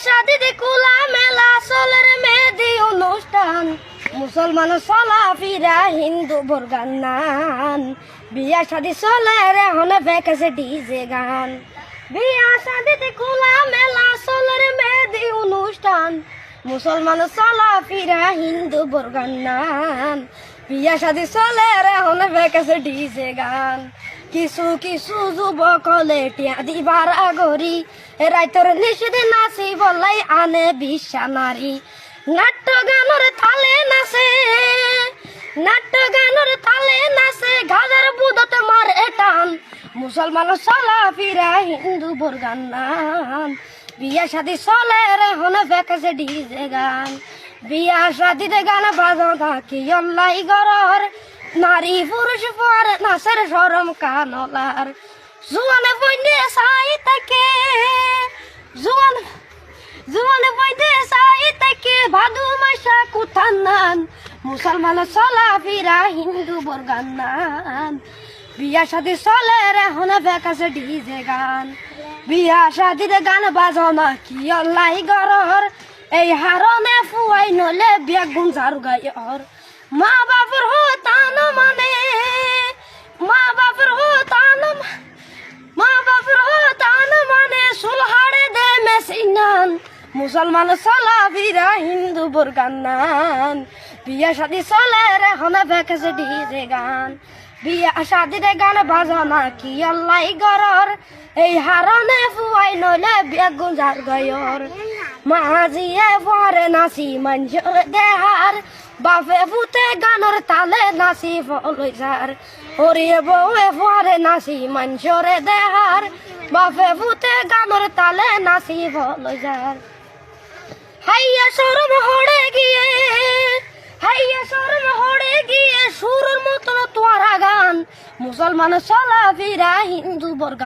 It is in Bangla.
শাদি কুলা মেলা চলের মেহেদি অনুষ্ঠান মুসলমান চলা ফিরা হিন্দু বর্গান নান বিয়া শাদি চলে রে হনে বেকেছে ডিজে গান বিয়া শাদি কুলা মেলা চলের মেহেদি অনুষ্ঠান মুসলমান চলা ফিরা হিন্দু বর্গান নান বিয়া শাদি চলে রে হনে বেকেছে ডিজে গান কিছু কিছু যুবক হলে টিয়া দিবার আগরি রাইতর নিষেধ নাচি বলাই আনে বিশ্বা নারী নাট্য গানের তালে নাচে গাজার বুদতে মারে টান মুসলমান চলা ফিরা হিন্দু বর্গান নান বিয়া শাদি চলে রে হনে বেকেছে ডিজে গান বিয়া শাদিতে গান বাজো থাকি অল্লাই গরর নারী পুরুষ পর নাচের সরম কানলার জুয়ানে বইনে চাই তাকে জুয়ানে বইনে চাই তাকে ভাদু মাইশা কুথান নান মুসলমান চলা ফিরা হিন্দু বর্গান নান বিয়া শাদি চলে রে হনে বেকাছে ডিজে গান বিয়া শাদিতে গান বাজো না কি অল্লাই গরর এই হারনে ফুয়াই নলে বেগুন ঝাড়ু গায়র মা বাপর হতান মানে মা বাপর হতান মানে সুলহাড়ে দে মেসিনান মুসলমান চলা ফিরা হিন্দু বর্গান নান বিয়া শাদি চলে রে হনে বেকেছে ডিজে গান বিয়া শাদিতে গান বাজনা কি আল্লাই গরর এই হারনে ফুয়াই নইলে বেগুন ঝাড় গয়র মাঝিয়ে পরে নাচি মঞ্জুর দেহার বাপে ভূতে গানের তালে নাচি ফলই যার হরিয়ে বউয়ে পরে নাচি মঞ্জুরে দেহার বাপে ভূতে গানের তালে নাচি ফলই যার হাইয়া শরম হড়ে গিয়ে সুরের মতন তোরা গান মুসলমান চলা ফিরা হিন্দু বর্গান